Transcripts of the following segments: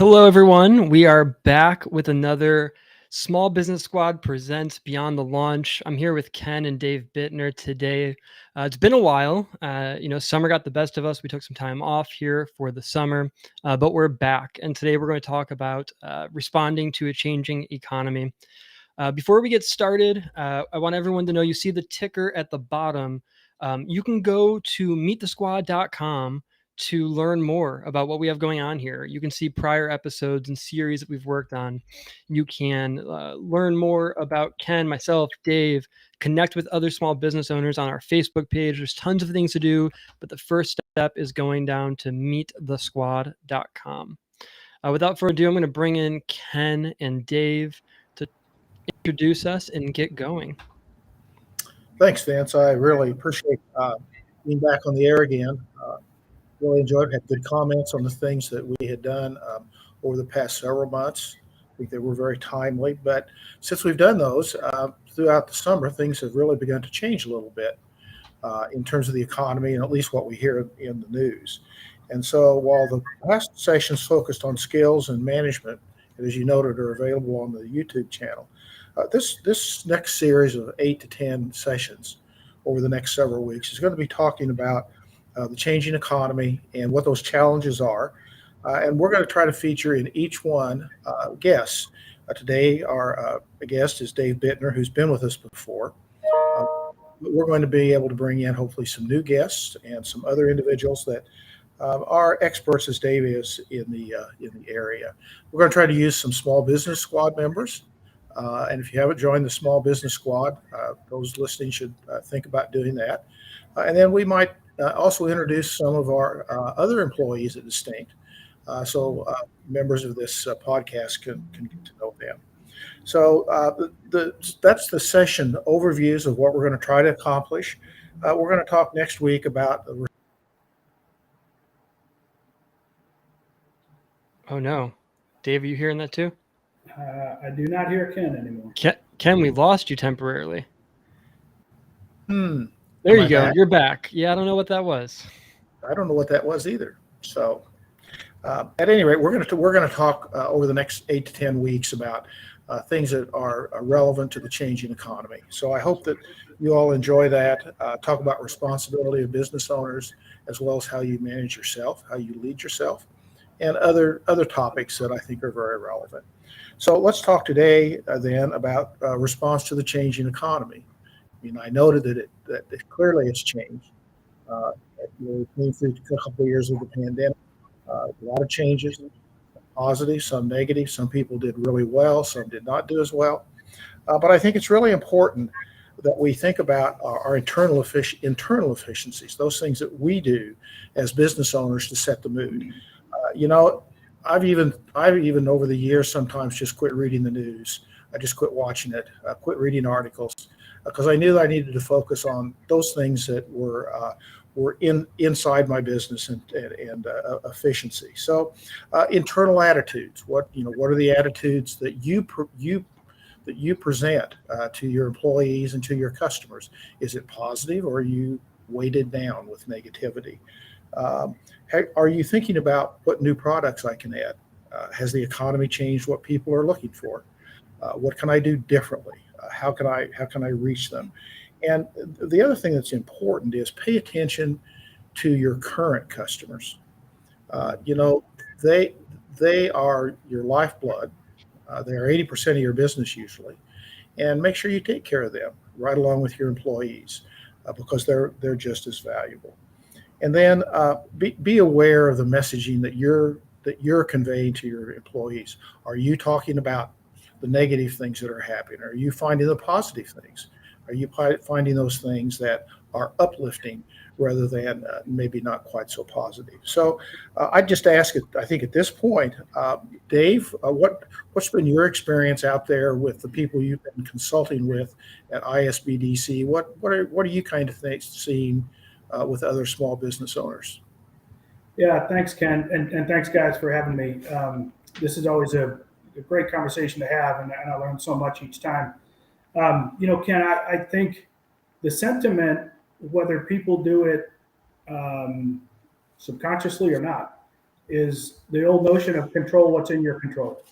Hello, everyone. We are back with another Small Business Squad Presents Beyond the Launch. I'm here with Ken and Dave Bittner today. It's been a while. Summer got the best of us. We took some time off here for the summer, but we're back. And today we're going to talk about responding to a changing economy. Before we get started, I want everyone to know you see the ticker at the bottom. You can go to meetthesquad.com to learn more about what we have going on here. You can see prior episodes and series that we've worked on. You can learn more about Ken, myself, Dave, connect with other small business owners on our Facebook page. There's tons of things to do, but the first step is going down to meetthesquad.com. Without further ado, I'm going to bring in Ken and Dave to introduce us and get going. Thanks, Vince. I really appreciate being back on the air again. Really enjoyed it. Had good comments on the things that we had done over the past several months. I think they were very timely. But since we've done those throughout the summer, things have really begun to change a little bit in terms of the economy and at least what we hear in the news. And so while the past sessions focused on skills and management, and as you noted, are available on the YouTube channel, this next series of 8 to 10 sessions over the next several weeks is going to be talking about the changing economy and what those challenges are. And we're going to try to feature in each one guests. Today, our guest is Dave Bittner, who's been with us before. We're going to be able to bring in hopefully some new guests and some other individuals that are experts, as Dave is in the area. We're going to try to use some small business squad members. And if you haven't joined the small business squad, those listening should think about doing that. And then we might also introduce some of our other employees at Distinct, so members of this podcast can get to know them. So that's the session overviews of what we're going to try to accomplish. We're going to talk next week about. Oh no, Dave, are you hearing that too? I do not hear Ken anymore. Ken, we lost you temporarily. There you go. Back? You're back. Yeah, I don't know what that was. I don't know what that was either. So, at any rate, we're going to talk over the next 8 to 10 weeks about things that are relevant to the changing economy. So I hope that you all enjoy that. Talk about responsibility of business owners, as well as how you manage yourself, how you lead yourself, and other topics that I think are very relevant. So let's talk today then about response to the changing economy. I mean, I noted that clearly it's changed. We came through a couple of years of the pandemic, a lot of changes, positive, some negative. Some people did really well, some did not do as well. But I think it's really important that we think about our internal efficiencies, those things that we do as business owners to set the mood. I've even over the years sometimes just quit reading the news. I just quit watching it, quit reading articles, because I knew that I needed to focus on those things that were inside my business and efficiency. So internal attitudes. What are the attitudes that you present to your employees and to your customers? Is it positive, or are you weighted down with negativity? Are you thinking about what new products I can add? Has the economy changed what people are looking for? What can I do differently? How can I reach them? And the other thing that's important is pay attention to your current customers. They are your lifeblood. They are 80% of your business usually, and make sure you take care of them right along with your employees because they're just as valuable. And then be aware of the messaging that you're conveying to your employees. Are you talking about the negative things that are happening? Are you finding the positive things? Are you finding those things that are uplifting rather than maybe not quite so positive? So I'd just ask it, I think at this point, Dave, what's been your experience out there with the people you've been consulting with at ISBDC? What are you kind of seeing with other small business owners? Yeah, thanks, Ken, and thanks, guys, for having me. This is always a great conversation to have, and I learn so much each time. Ken, I think the sentiment, whether people do it subconsciously or not, is the old notion of control what's in your control.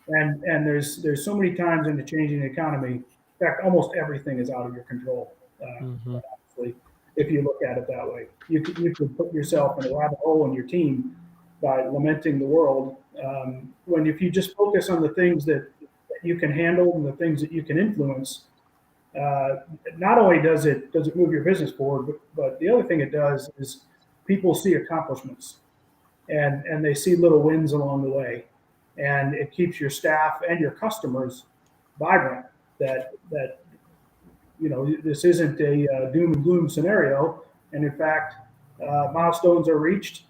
And there's so many times in the changing economy, in fact, almost everything is out of your control. Mhm. Honestly, if you look at it that way, you could put yourself in a rabbit hole and your team by lamenting the world. When if you just focus on the things that you can handle and the things that you can influence, uh, not only does it move your business forward, but the other thing it does is people see accomplishments and they see little wins along the way, and it keeps your staff and your customers vibrant. That this isn't a doom and gloom scenario, and in fact, milestones are reached,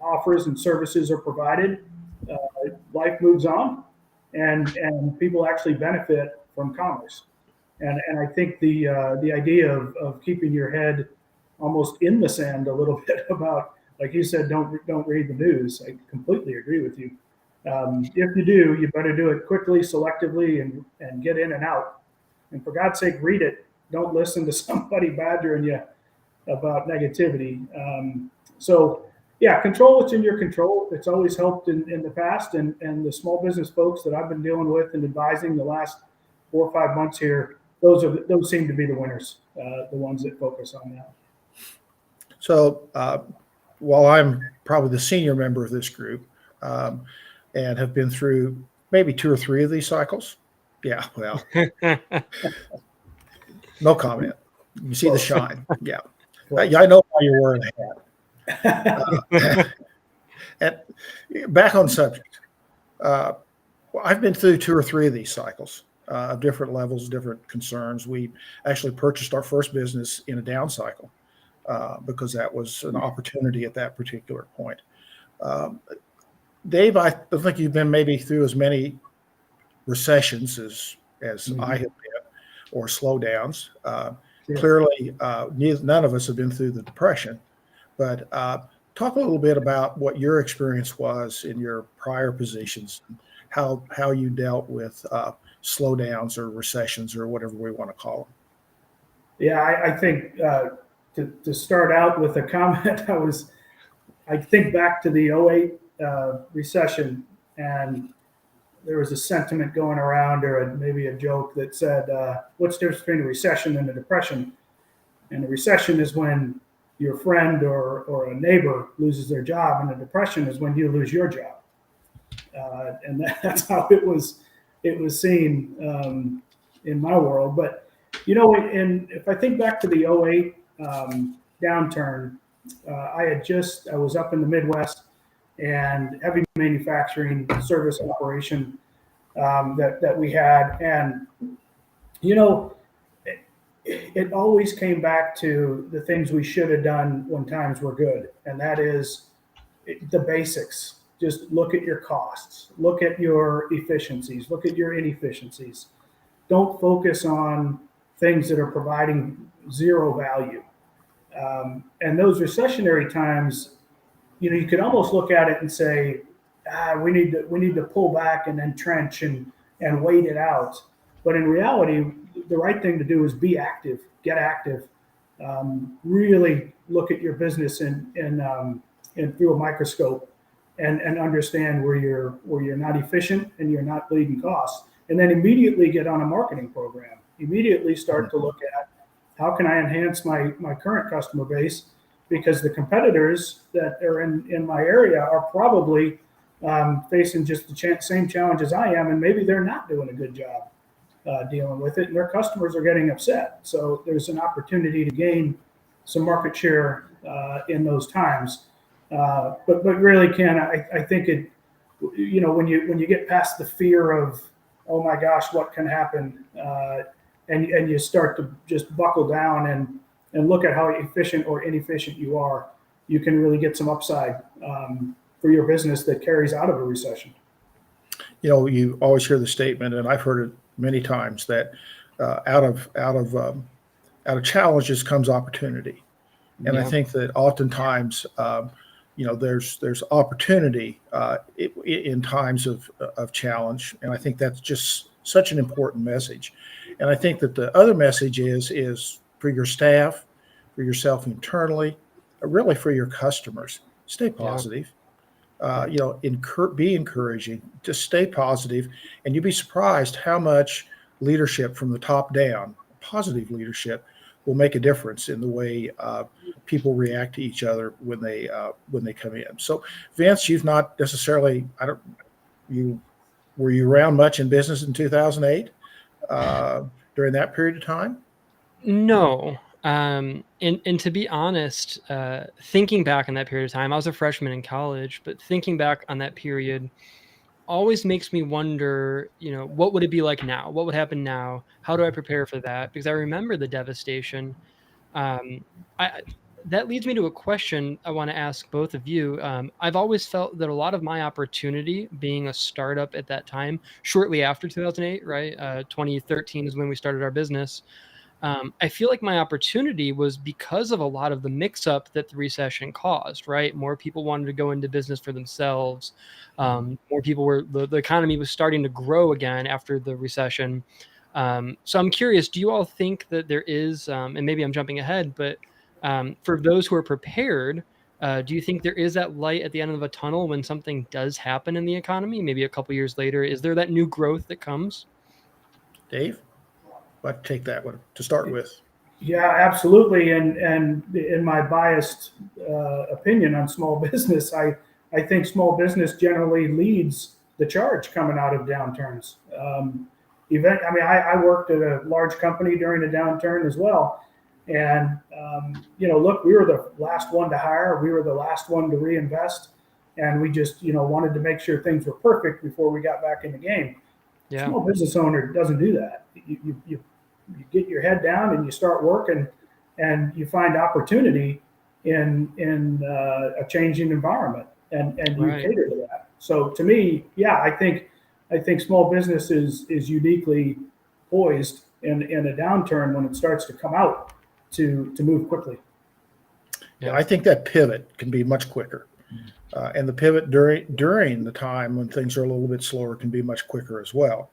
offers and services are provided, life moves on, and people actually benefit from commerce. And I think the idea of keeping your head almost in the sand a little bit about, like you said, don't read the news. I completely agree with you. If you do, you better do it quickly, selectively, and get in and out. And for God's sake, read it. Don't listen to somebody badgering you about negativity. So, yeah, control what's in your control. It's always helped in the past. And the small business folks that I've been dealing with and advising the last 4 or 5 months here, those seem to be the winners, the ones that focus on that. So while I'm probably the senior member of this group and have been through maybe 2 or 3 of these cycles, yeah, well, no comment. You see the shine. Yeah. I know why you're wearing a hat. And back on subject, well, I've been through 2 or 3 of these cycles of different levels, different concerns. We actually purchased our first business in a down cycle because that was an opportunity at that particular point. Dave, I think you've been maybe through as many recessions as I have been, or slowdowns. Clearly, none of us have been through the Depression, but talk a little bit about what your experience was in your prior positions, and how you dealt with slowdowns or recessions or whatever we want to call them. Yeah, I think to start out with a comment, I think back to the '08 recession, and there was a sentiment going around, or maybe a joke that said, what's the difference between a recession and a depression? And a recession is when your friend or a neighbor loses their job, and a depression is when you lose your job. And that's how it was seen in my world. But, if I think back to the '08 downturn, I was up in the Midwest, and heavy manufacturing service operation that we had. And, it always came back to the things we should have done when times were good. And that is the basics. Just look at your costs, look at your efficiencies, look at your inefficiencies. Don't focus on things that are providing zero value. And those recessionary times, you could almost look at it and say, we need to pull back and then trench and wait it out. But in reality, the right thing to do is be active, get active, really look at your business and through a microscope and understand where you're not efficient and you're not bleeding costs. And then immediately get on a marketing program. Immediately start to look at how can I enhance my current customer base, because the competitors that are in my area are probably facing just the same challenges I am, and maybe they're not doing a good job dealing with it, and their customers are getting upset. So there's an opportunity to gain some market share in those times. But really, Ken, I think it, when you get past the fear of, oh my gosh, what can happen, and you start to just buckle down and look at how efficient or inefficient you are, you can really get some upside for your business that carries out of a recession. You always hear the statement, and I've heard it many times, that out of challenges comes opportunity. And yeah. I think that oftentimes, there's opportunity in times of challenge, and I think that's just such an important message. And I think that the other message is for your staff, for yourself internally, really for your customers. Stay positive. be encouraging, just stay positive, and you'd be surprised how much leadership from the top down, positive leadership, will make a difference in the way people react to each other when they come in. So, Vince, you've not necessarily, I don't, you were you around much in business in 2008 during that period of time? No. And to be honest, thinking back on that period of time, I was a freshman in college, but thinking back on that period always makes me wonder, what would it be like now? What would happen now? How do I prepare for that? Because I remember the devastation. Um, I That leads me to a question I want to ask both of you. I've always felt that a lot of my opportunity being a startup at that time, shortly after 2008, right? 2013 is when we started our business. I feel like my opportunity was because of a lot of the mix up that the recession caused, right? More people wanted to go into business for themselves. More people the economy was starting to grow again after the recession. So I'm curious, do you all think that there is, and maybe I'm jumping ahead, but for those who are prepared, do you think there is that light at the end of a tunnel when something does happen in the economy, maybe a couple years later? Is there that new growth that comes? Dave, I'd take that one to start with. Yeah, absolutely. And in my biased opinion on small business, I think small business generally leads the charge coming out of downturns. I worked at a large company during a downturn as well. And, look, we were the last one to hire. We were the last one to reinvest. And we just, wanted to make sure things were perfect before we got back in the game. Yeah. Small business owner doesn't do that. You get your head down and you start working, and you find opportunity in a changing environment, and you Right. cater to that. So to me, yeah, I think small business is uniquely poised in a downturn when it starts to come out to move quickly. Yeah, I think that pivot can be much quicker. And the pivot during the time when things are a little bit slower can be much quicker as well.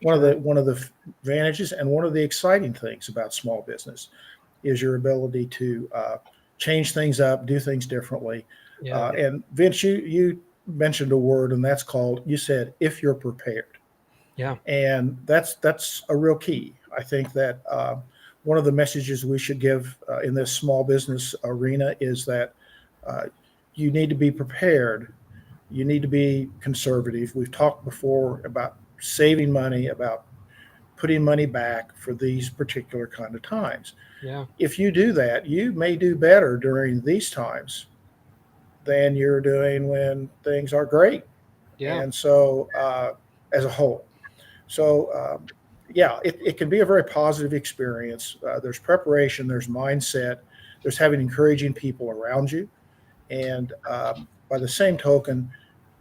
One of the advantages and one of the exciting things about small business is your ability to change things up, do things differently. Yeah. And Vince, you mentioned a word, and that's called, you said, if you're prepared. Yeah. And that's a real key. I think that one of the messages we should give in this small business arena is that you need to be prepared. You need to be conservative. We've talked before about saving money, about putting money back for these particular kind of times. Yeah. If you do that, you may do better during these times than you're doing when things are great. Yeah. And so, as a whole, so yeah, it can be a very positive experience. There's preparation, there's mindset, there's having encouraging people around you. And by the same token,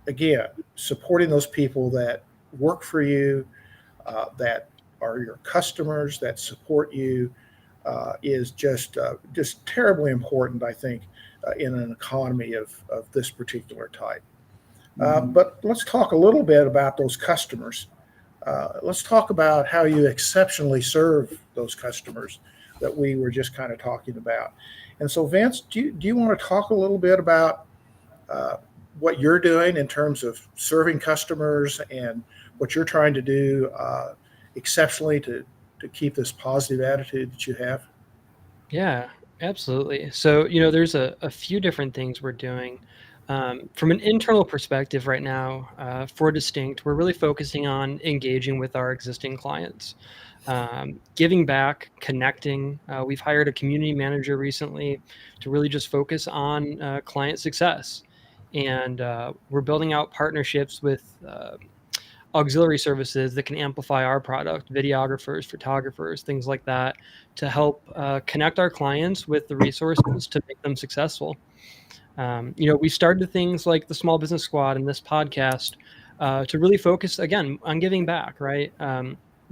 again, supporting those people that work for you, that are your customers, that support you, is just terribly important, I think, in an economy of this particular type. But let's talk a little bit about those customers. Let's talk about how you exceptionally serve those customers that we were just kind of talking about. And so, Vince, do you want to talk a little bit about what you're doing in terms of serving customers and what you're trying to do exceptionally to keep this positive attitude that you have? Yeah, absolutely. So, there's a few different things we're doing. From an internal perspective right now, for Distinct, we're really focusing on engaging with our existing clients, giving back, connecting. We've hired a community manager recently to really just focus on client success. And we're building out partnerships with auxiliary services that can amplify our product, videographers, photographers, things like that, to help connect our clients with the resources to make them successful. We started things like the Small Business Squad and this podcast to really focus again on giving back, right?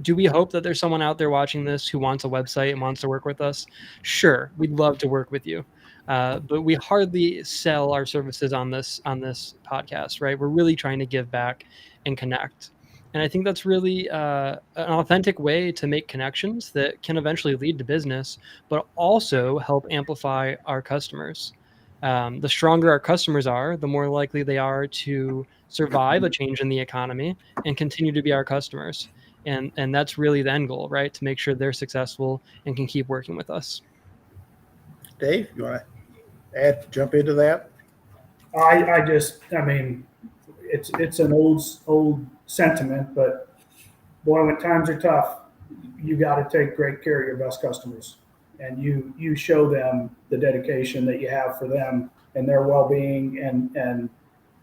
Do we hope that there's someone out there watching this who wants a website and wants to work with us? Sure, we'd love to work with you. But we hardly sell our services on this podcast, right? We're really trying to give back and connect. And I think that's really an authentic way to make connections that can eventually lead to business, but also help amplify our customers. The stronger our customers are, the more likely they are to survive a change in the economy and continue to be our customers. And that's really the end goal, right? To make sure they're successful and can keep working with us. Dave, you want to jump into that? I mean, it's an old sentiment, but boy, when times are tough, you got to take great care of your best customers, and you show them the dedication that you have for them and their well-being and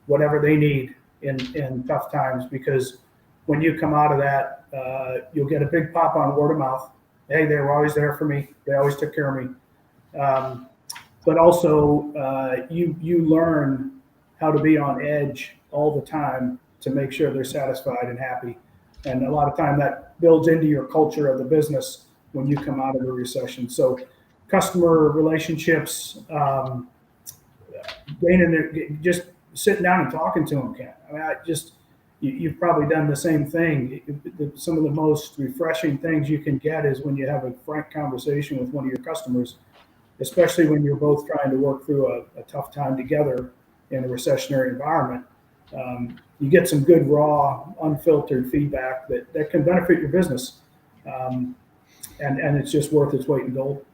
whatever they need in tough times. Because when you come out of that, you'll get a big pop on word of mouth. Hey, they were always there for me. They always took care of me. But also, you learn how to be on edge all the time to make sure they're satisfied and happy. And a lot of time that builds into your culture of the business when you come out of a recession. So customer relationships, just sitting down and talking to them, Ken. I mean, you've probably done the same thing. Some of the most refreshing things you can get is when you have a frank conversation with one of your customers, especially when you're both trying to work through a tough time together in a recessionary environment. You get some good, raw, unfiltered feedback that can benefit your business. And it's just worth its weight in gold.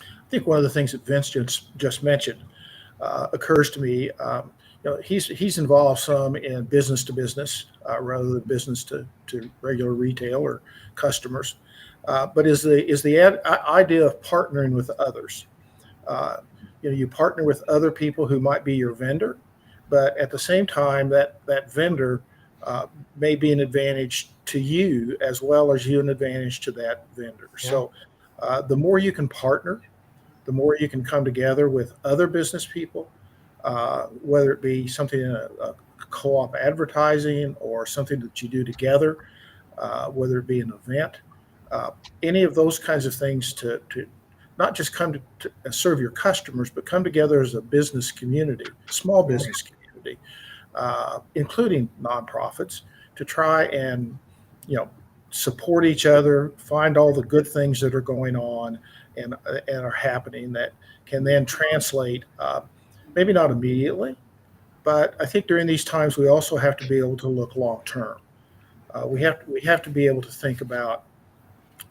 I think one of the things that Vince just mentioned occurs to me. He's involved some in business to business rather than business to regular retail or customers. But is the idea of partnering with others. You partner with other people who might be your vendor, but at the same time, that vendor may be an advantage to you as well as you an advantage to that vendor. Yeah. So the more you can partner, the more you can come together with other business people, whether it be something in a co-op advertising or something that you do together, whether it be an event, any of those kinds of things to not just come to serve your customers, but come together as a business community, small business community, including nonprofits, to try and support each other, find all the good things that are going on and are happening that can then translate, maybe not immediately, but I think during these times we also have to be able to look long term. We have to be able to think about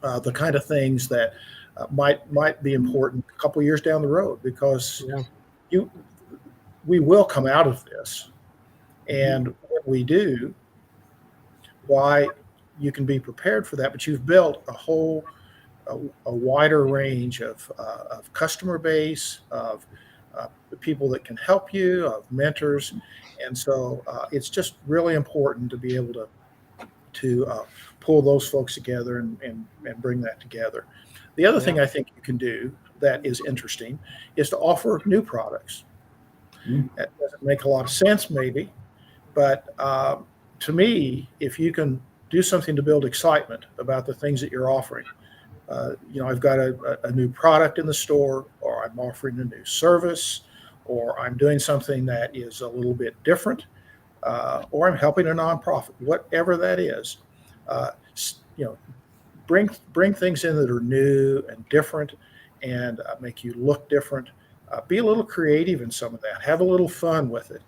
the kind of things that might be important a couple of years down the road, because we will come out of this, and when we do, why you can be prepared for that. But you've built a wider range of customer base, of the people that can help you, of mentors, and so it's just really important to be able to pull those folks together and bring that together. The other thing I think you can do that is interesting is to offer new products. That doesn't make a lot of sense, maybe, but to me, if you can do something to build excitement about the things that you're offering, I've got a new product in the store, or I'm offering a new service, or I'm doing something that is a little bit different, or I'm helping a nonprofit, whatever that is, bring things in that are new and different and make you look different. Be a little creative in some of that. Have a little fun with it.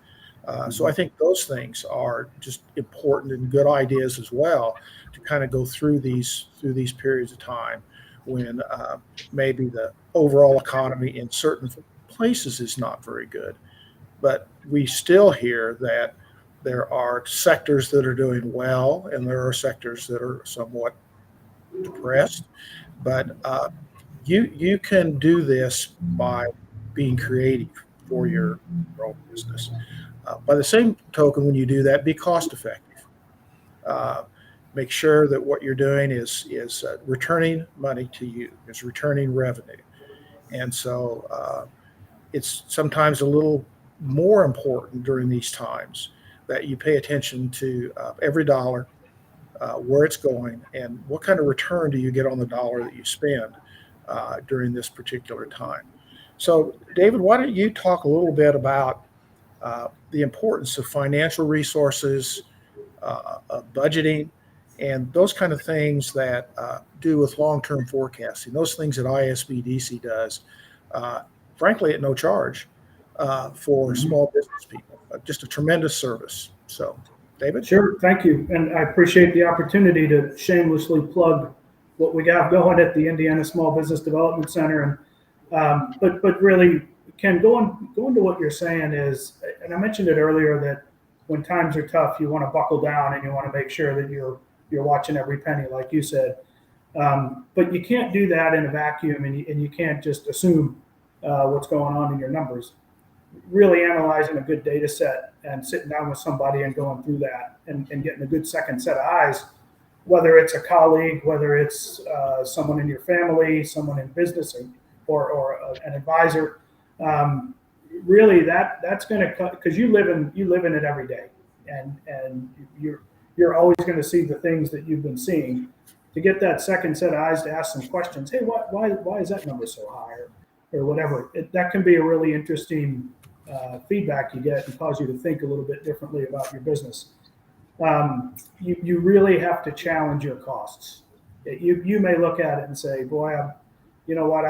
So I think those things are just important and good ideas as well to kind of go through these periods of time when maybe the overall economy in certain places is not very good. But we still hear that there are sectors that are doing well and there are sectors that are somewhat depressed. But you can do this by being creative for your own business. By the same token, when you do that, be cost effective. Make sure that what you're doing is returning money to you, is returning revenue. And so it's sometimes a little more important during these times that you pay attention to every dollar, where it's going, and what kind of return do you get on the dollar that you spend during this particular time. So, David, why don't you talk a little bit about the importance of financial resources, of budgeting, and those kind of things that do with long-term forecasting, those things that ISBDC does, frankly, at no charge, for small business people. Just a tremendous service. So, David? Sure, thank you. And I appreciate the opportunity to shamelessly plug what we got going at the Indiana Small Business Development Center. And but really, Ken, going to what you're saying is, and I mentioned it earlier, that when times are tough, you want to buckle down and you want to make sure that you're watching every penny, like you said. But you can't do that in a vacuum, and you can't just assume what's going on in your numbers. Really analyzing a good data set and sitting down with somebody and going through that and getting a good second set of eyes, whether it's a colleague, whether it's someone in your family, someone in business, or an advisor. Really, that's going to cut, because you live in it every day, and you're always going to see the things that you've been seeing. To get that second set of eyes to ask some questions, hey, why is that number so high, or whatever, that can be a really interesting feedback you get and cause you to think a little bit differently about your business. You really have to challenge your costs. You may look at it and say, boy, you know what,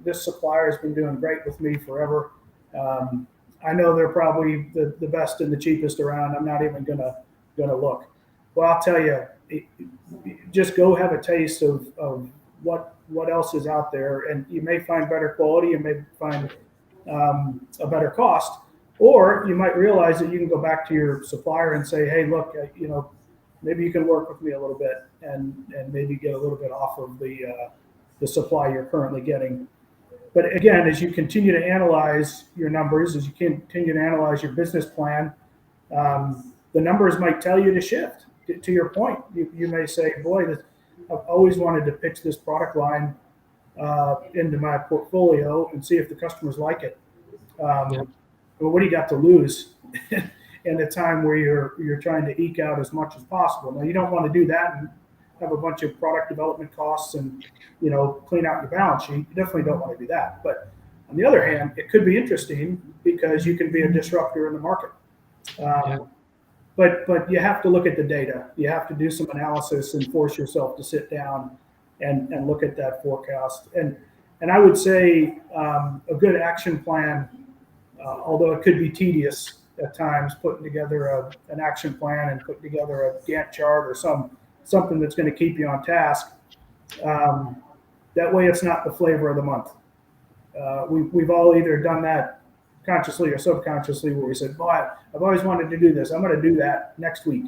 this supplier has been doing great with me forever. I know they're probably the best and the cheapest around. I'm not even gonna look. Well, I'll tell you, just go have a taste of what else is out there, and you may find better quality, you may find a better cost, or you might realize that you can go back to your supplier and say, hey, look, maybe you can work with me a little bit and maybe get a little bit off of the supply you're currently getting. But again, as you continue to analyze your numbers, as you continue to analyze your business plan, the numbers might tell you to shift. To your point, you may say, boy, I've always wanted to pitch this product line into my portfolio and see if the customers like it. Well, what do you got to lose in a time where you're trying to eke out as much as possible? Now, you don't want to do that and have a bunch of product development costs and clean out your balance sheet. You definitely don't want to do that. But on the other hand, it could be interesting because you can be a disruptor in the market. But you have to look at the data. You have to do some analysis and force yourself to sit down and look at that forecast. And I would say a good action plan, although it could be tedious at times, putting together an action plan and putting together a Gantt chart or something that's going to keep you on task. That way it's not the flavor of the month. We've all either done that consciously or subconsciously, where we said, boy, I've always wanted to do this. I'm going to do that next week.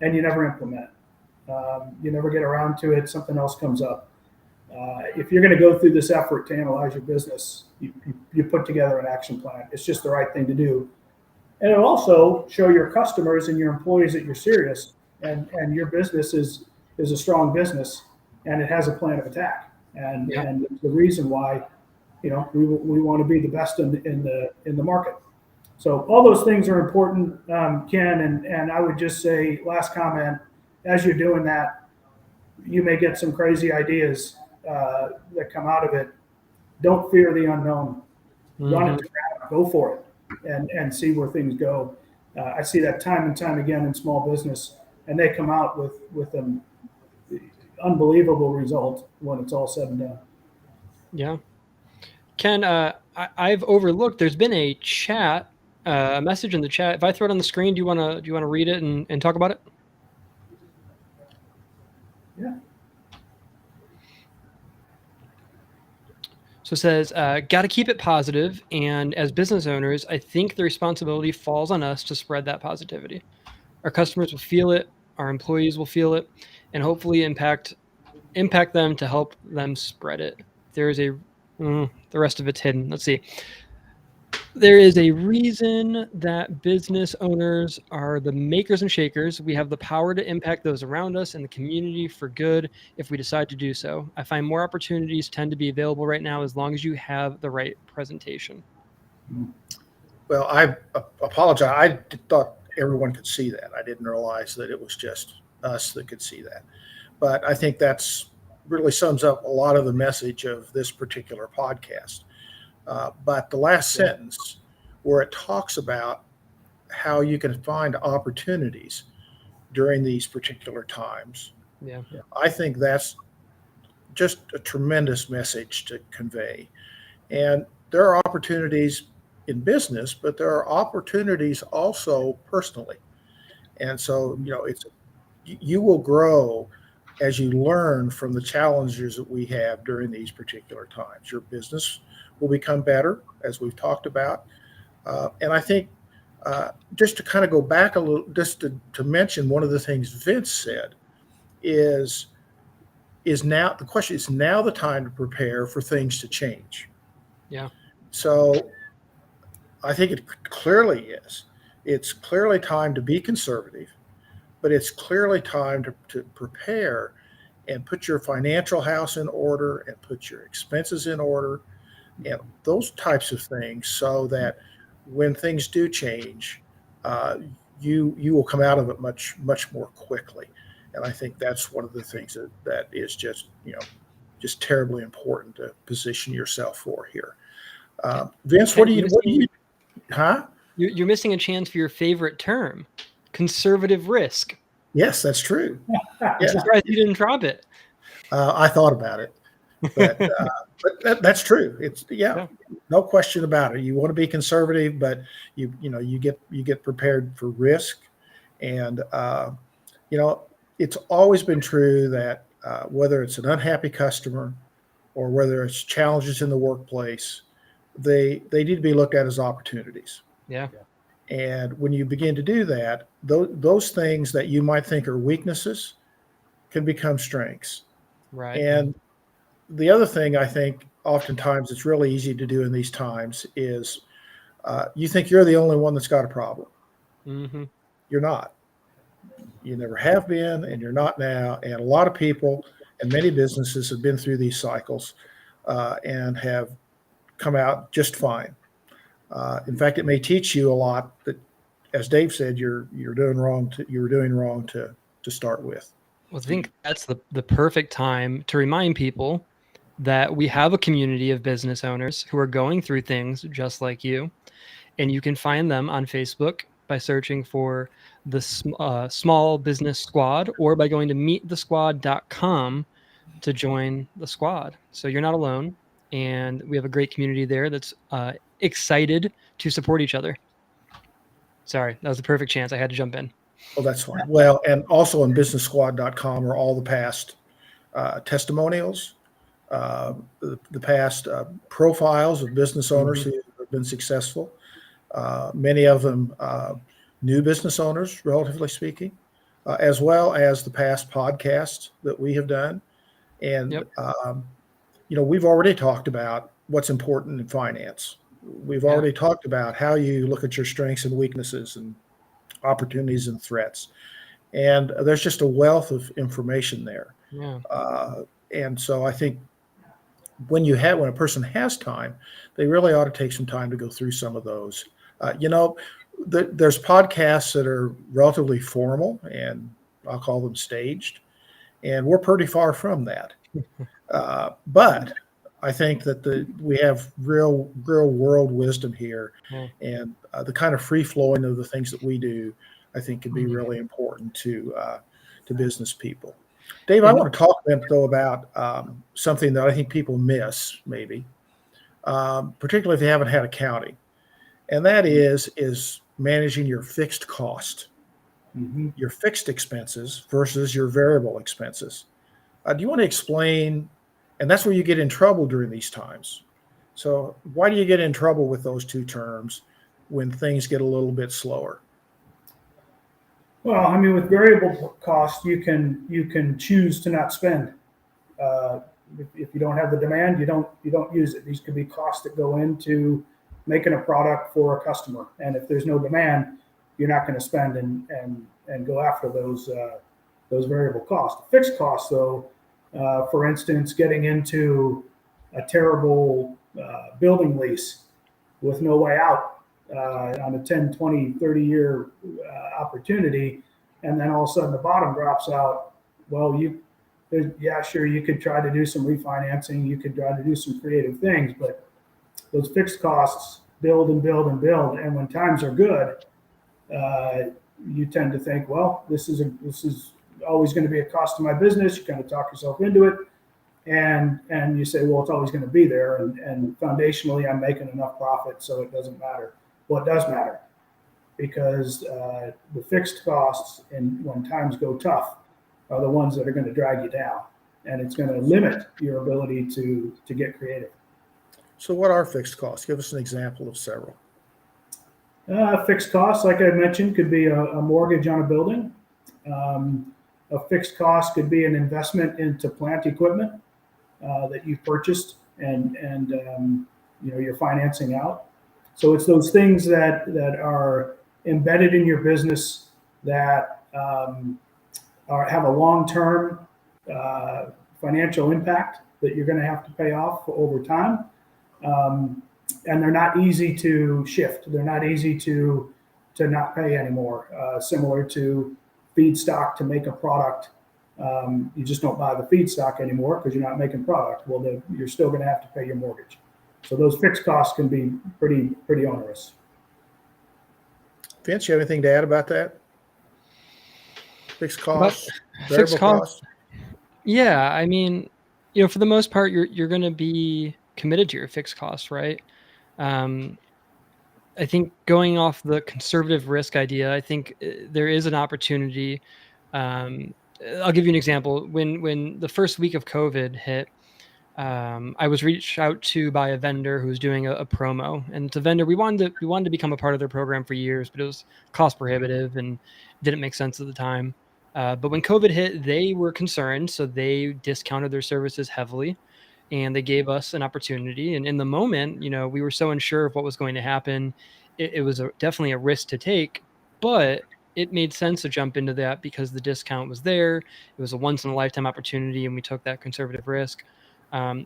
And you never implement. You never get around to it. Something else comes up. If you're going to go through this effort to analyze your business, you put together an action plan. It's just the right thing to do. And it'll also show your customers and your employees that you're serious and your business is a strong business and it has a plan of attack. And the reason why we want to be the best in the market. So all those things are important, Ken. And I would just say, last comment, as you're doing that, you may get some crazy ideas that come out of it. Don't fear the unknown. Run it to ground, go for it, and see where things go. I see that time and time again in small business, and they come out with an unbelievable result when it's all said and done. Yeah. Ken, I've overlooked. There's been a chat, a message in the chat. If I throw it on the screen, do you want to read it and talk about it? Yeah. So it says, got to keep it positive, and as business owners, I think the responsibility falls on us to spread that positivity. Our customers will feel it, our employees will feel it, and hopefully impact them to help them spread it. There is the rest of it's hidden. Let's see. There is a reason that business owners are the makers and shakers. We have the power to impact those around us and the community for good if we decide to do so. I find more opportunities tend to be available right now as long as you have the right presentation. Well, I apologize. I thought everyone could see that. I didn't realize that it was just us that could see that. But I think that's really sums up a lot of the message of this particular podcast. But the last sentence where it talks about how you can find opportunities during these particular times. Yeah. I think that's just a tremendous message to convey. And there are opportunities in business, but there are opportunities also personally. And so, you will grow as you learn from the challenges that we have during these particular times. Your business will become better, as we've talked about. And I think just to kind of go back a little, just to mention one of the things Vince said is now the question is now the time to prepare for things to change. Yeah. So I think it clearly is. It's clearly time to be conservative, but it's clearly time to prepare and put your financial house in order and put your expenses in order and those types of things, so that when things do change, you will come out of it much more quickly. And I think that's one of the things that is just terribly important to position yourself for here. Vince, what do you, huh? You're missing a chance for your favorite term, conservative risk. Yes, that's true. I'm surprised you didn't drop it. I thought about it, but that's true. It's no question about it. You want to be conservative, but you get prepared for risk, and it's always been true that whether it's an unhappy customer or whether it's challenges in the workplace, they need to be looked at as opportunities. Yeah. And when you begin to do that, those things that you might think are weaknesses can become strengths. Right. And the other thing I think oftentimes it's really easy to do in these times is you think you're the only one that's got a problem. Mm-hmm. You're not. You never have been, and you're not now. And a lot of people and many businesses have been through these cycles and have come out just fine. In fact, it may teach you a lot that, as Dave said, you're doing wrong. You were doing wrong to start with. Well, I think that's the perfect time to remind people that we have a community of business owners who are going through things just like you, and you can find them on Facebook by searching for the Small Business Squad, or by going to meetthesquad.com to join the squad. So you're not alone, and we have a great community there that's excited to support each other. Sorry, that was the perfect chance. I had to jump in. Oh, that's fine. Well, and also on businesssquad.com are all the past testimonials, the past profiles of business owners who have been successful. Many of them new business owners, relatively speaking, as well as the past podcasts that we have done. And, we've already talked about what's important in finance. We've already talked about how you look at your strengths and weaknesses and opportunities and threats. And there's just a wealth of information there. Yeah. And so I think when a person has time, they really ought to take some time to go through some of those. There's podcasts that are relatively formal, and I'll call them staged, and we're pretty far from that. But I think that we have real world wisdom here, and the kind of free flowing of the things that we do, I think, can be really important to business people. Dave, I want to talk a bit though about something that I think people miss, maybe, particularly if they haven't had accounting, and that is managing your fixed cost, your fixed expenses versus your variable expenses. Do you want to explain? And that's where you get in trouble during these times. So why do you get in trouble with those two terms when things get a little bit slower? Well, I mean, with variable cost, you can choose to not spend. If you don't have the demand, you don't use it. These could be costs that go into making a product for a customer. And if there's no demand, you're not going to spend and go after those variable costs. Fixed costs, though, for instance, getting into a terrible building lease with no way out on a 10, 20, 30-year opportunity, and then all of a sudden the bottom drops out. Well, sure, you could try to do some refinancing, you could try to do some creative things, but those fixed costs build and build and build. And when times are good, you tend to think, well, this is always going to be a cost to my business. You kind of talk yourself into it. and you say, well, it's always going to be there, and foundationally, I'm making enough profit, so it doesn't matter. Well, it does matter, because the fixed costs, and when times go tough, are the ones that are going to drag you down, and it's going to limit your ability to get creative. So what are fixed costs? Give us an example of several. Fixed costs, like I mentioned, could be a mortgage on a building. A fixed cost could be an investment into plant equipment that you've purchased and you're financing out. So it's those things that are embedded in your business that have a long-term financial impact that you're going to have to pay off over time. And they're not easy to shift. They're not easy to not pay anymore. Similar to feedstock to make a product. You just don't buy the feedstock anymore because you're not making product. Well, you're still going to have to pay your mortgage. So those fixed costs can be pretty onerous. Vince, you have anything to add about that? Fixed costs, variable costs? Yeah, I mean, for the most part, you're going to be committed to your fixed costs, right? I think going off the conservative risk idea, I think there is an opportunity. I'll give you an example. When the first week of COVID hit, I was reached out to by a vendor who was doing a promo, and it's a vendor we wanted to become a part of their program for years, but it was cost prohibitive and didn't make sense at the time. But when COVID hit, they were concerned, so they discounted their services heavily, and they gave us an opportunity. And in the moment, we were so unsure of what was going to happen. It was definitely a risk to take, but it made sense to jump into that because the discount was there. It was a once in a lifetime opportunity, and we took that conservative risk.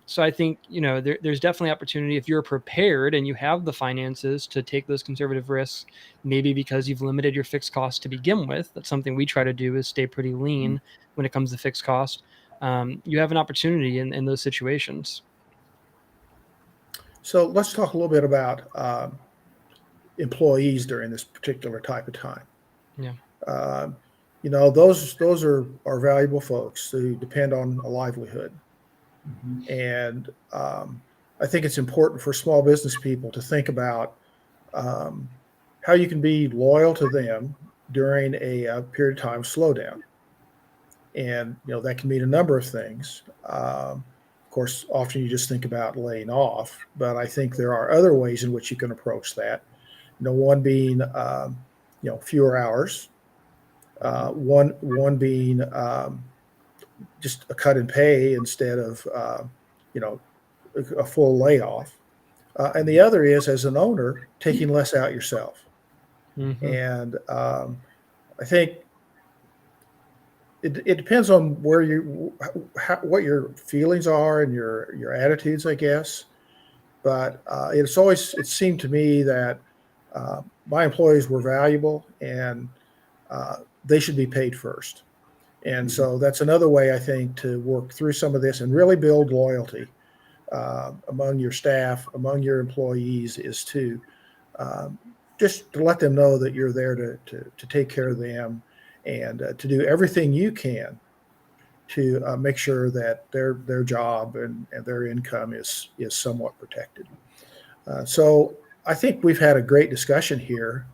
So I think, there's definitely opportunity if you're prepared and you have the finances to take those conservative risks, maybe because you've limited your fixed costs to begin with. That's something we try to do, is stay pretty lean when it comes to fixed cost. You have an opportunity in those situations. So let's talk a little bit about employees during this particular type of time. Yeah. Those are valuable folks who depend on a livelihood. Mm-hmm. And I think it's important for small business people to think about how you can be loyal to them during a period of time slowdown. And, that can mean a number of things. Of course, often you just think about laying off, but I think there are other ways in which you can approach that. One being, fewer hours. One being just a cut in pay instead of, a full layoff. And the other is, as an owner, taking less out yourself. Mm-hmm. And I think it depends on where what your feelings are and your attitudes, I guess. But it seemed to me that my employees were valuable, and they should be paid first. And so that's another way, I think, to work through some of this and really build loyalty among your staff, among your employees, is to just to let them know that you're there to take care of them, and to do everything you can to make sure that their job and their income is somewhat protected. So I think we've had a great discussion here.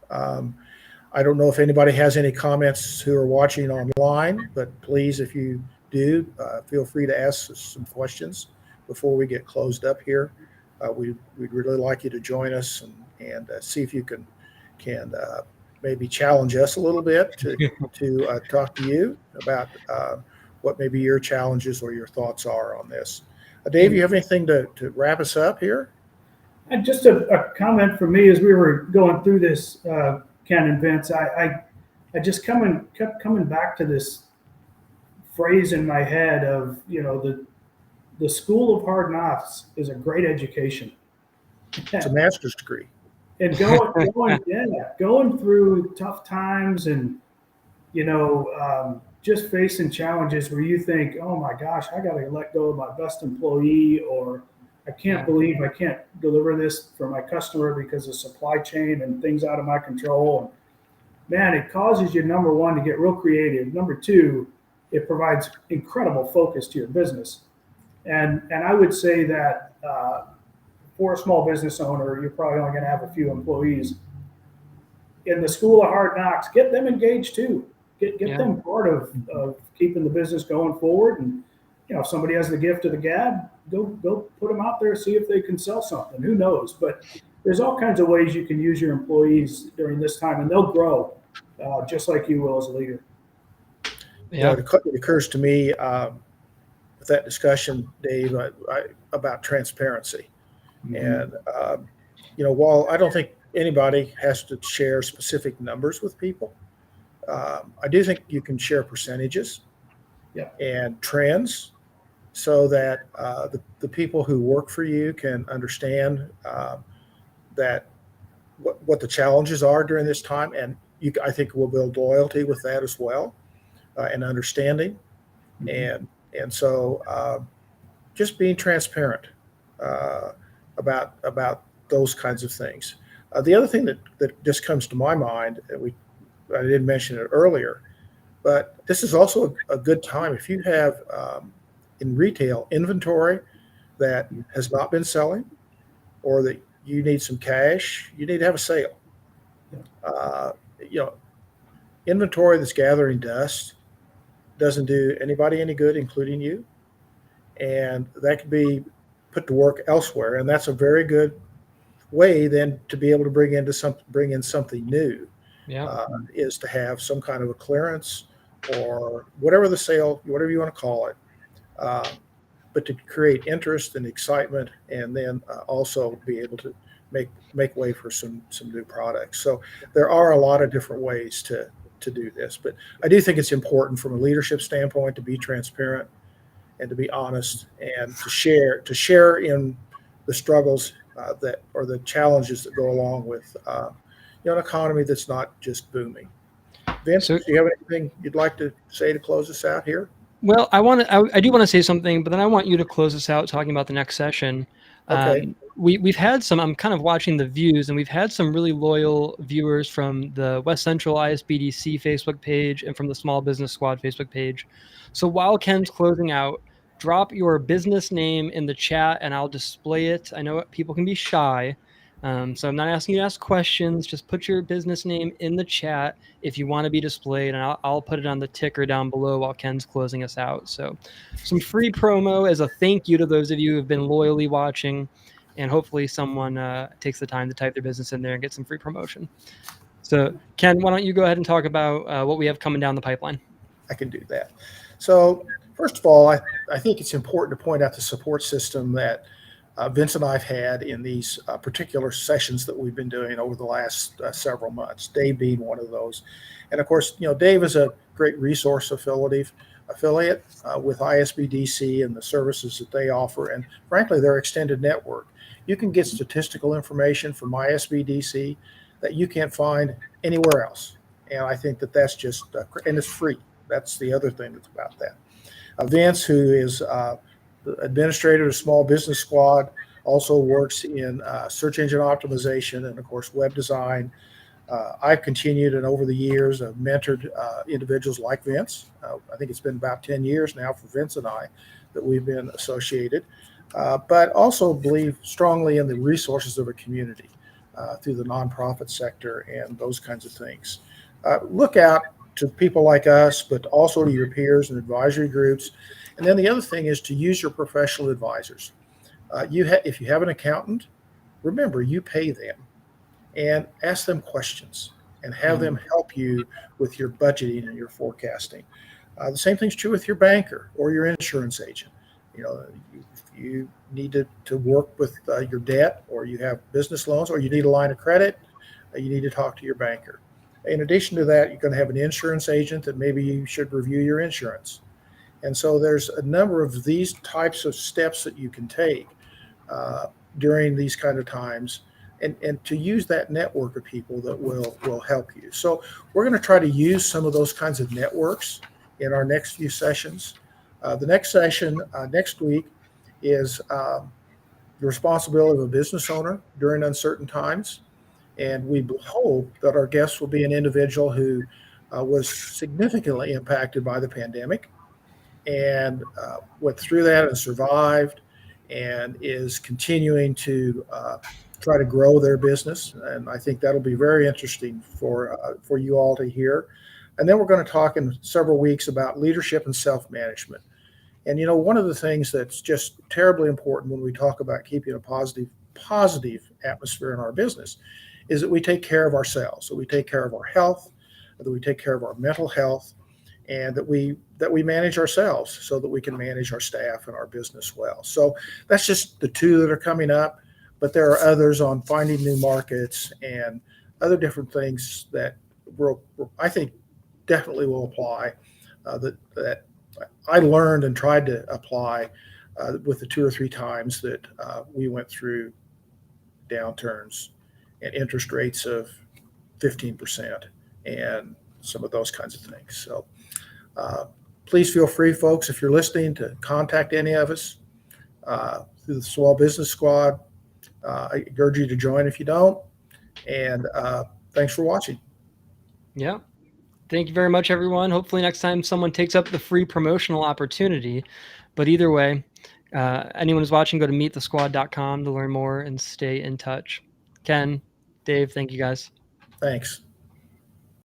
I don't know if anybody has any comments who are watching online, but please, if you do, feel free to ask us some questions before we get closed up here. We'd really like you to join us and see if you can maybe challenge us a little bit to talk to you about what maybe your challenges or your thoughts are on this. Dave, you have anything to wrap us up here? And just a comment from me as we were going through this, Ken and Vince, I just kept coming back to this phrase in my head of, the school of hard knocks is a great education. It's a master's degree. And going through tough times and, just facing challenges where you think, oh my gosh, I got to let go of my best employee, or I can't believe I can't deliver this for my customer because of supply chain and things out of my control. Man, it causes you, number one, to get real creative. Number two, it provides incredible focus to your business. And I would say that for a small business owner, you're probably only going to have a few employees. In the school of hard knocks, get them engaged too. Get Yeah. them part of keeping the business going forward. And if somebody has the gift of the gab, go put them out there, see if they can sell something. Who knows? But there's all kinds of ways you can use your employees during this time, and they'll grow just like you will as a leader. Yeah. It occurs to me with that discussion, Dave, about transparency. And, while I don't think anybody has to share specific numbers with people, I do think you can share percentages and trends so that the people who work for you can understand that what the challenges are during this time. And I think we'll build loyalty with that as well, and understanding. And so just being transparent about those kinds of things. The other thing that just comes to my mind, I didn't mention it earlier, but this is also a good time if you have in retail inventory that has not been selling, or that you need some cash, you need to have a sale. Inventory that's gathering dust doesn't do anybody any good, including you, and that could be put to work elsewhere. And that's a very good way then to be able to bring in something new. Is to have some kind of a clearance or whatever the sale, whatever you want to call it, but to create interest and excitement, and then also be able to make way for some new products. So there are a lot of different ways to do this, but I do think it's important from a leadership standpoint to be transparent and to be honest, and to share in the struggles that or the challenges that go along with an economy that's not just booming. Vince, do you have anything you'd like to say to close us out here? Well, I do want to say something, but then I want you to close us out talking about the next session. Okay. We've had some, I'm kind of watching the views, and we've had some really loyal viewers from the West Central ISBDC Facebook page and from the Small Business Squad Facebook page. So while Ken's closing out, drop your business name in the chat and I'll display it. I know people can be shy. So I'm not asking you to ask questions. Just put your business name in the chat if you want to be displayed, and I'll put it on the ticker down below while Ken's closing us out. So some free promo as a thank you to those of you who have been loyally watching, and hopefully someone takes the time to type their business in there and get some free promotion. So Ken, why don't you go ahead and talk about what we have coming down the pipeline? I can do that. So first of all, I think it's important to point out the support system that Vince and I've had in these particular sessions that we've been doing over the last several months, Dave being one of those. And of course, Dave is a great resource affiliate with ISBDC and the services that they offer, and frankly, their extended network. You can get statistical information from ISBDC that you can't find anywhere else. And I think that's just, and it's free. That's the other thing that's about that. Vince, who is the administrator of Small Business Squad, also works in search engine optimization and, of course, web design. I've continued, and over the years, I've mentored individuals like Vince. I think it's been about 10 years now for Vince and I that we've been associated, but also believe strongly in the resources of a community through the nonprofit sector and those kinds of things. Look out to people like us, but also to your peers and advisory groups. And then the other thing is to use your professional advisors. If you have an accountant, remember, you pay them, and ask them questions and have them help you with your budgeting and your forecasting. The same thing's true with your banker or your insurance agent. If you need to work with your debt, or you have business loans, or you need a line of credit, you need to talk to your banker. In addition to that, you're going to have an insurance agent that maybe you should review your insurance. And so there's a number of these types of steps that you can take during these kind of times, and to use that network of people that will help you. So we're going to try to use some of those kinds of networks in our next few sessions. The next session next week is the responsibility of a business owner during uncertain times. And we hope that our guest will be an individual who was significantly impacted by the pandemic, and went through that and survived, and is continuing to try to grow their business. And I think that'll be very interesting for you all to hear. And then we're going to talk in several weeks about leadership and self-management. And one of the things that's just terribly important when we talk about keeping a positive atmosphere in our business is that we take care of ourselves, that we take care of our health, that we take care of our mental health, and that we manage ourselves so that we can manage our staff and our business well. So that's just the two that are coming up, but there are others on finding new markets and other different things that I think definitely will apply, that I learned and tried to apply with the 2 or 3 times that we went through downturns and interest rates of 15% and some of those kinds of things. So please feel free, folks, if you're listening, to contact any of us through the Small Business Squad. I urge you to join if you don't. And thanks for watching. Yeah. Thank you very much, everyone. Hopefully next time someone takes up the free promotional opportunity. But either way, anyone who's watching, go to meetthesquad.com to learn more and stay in touch. Ken, Dave, thank you guys. Thanks.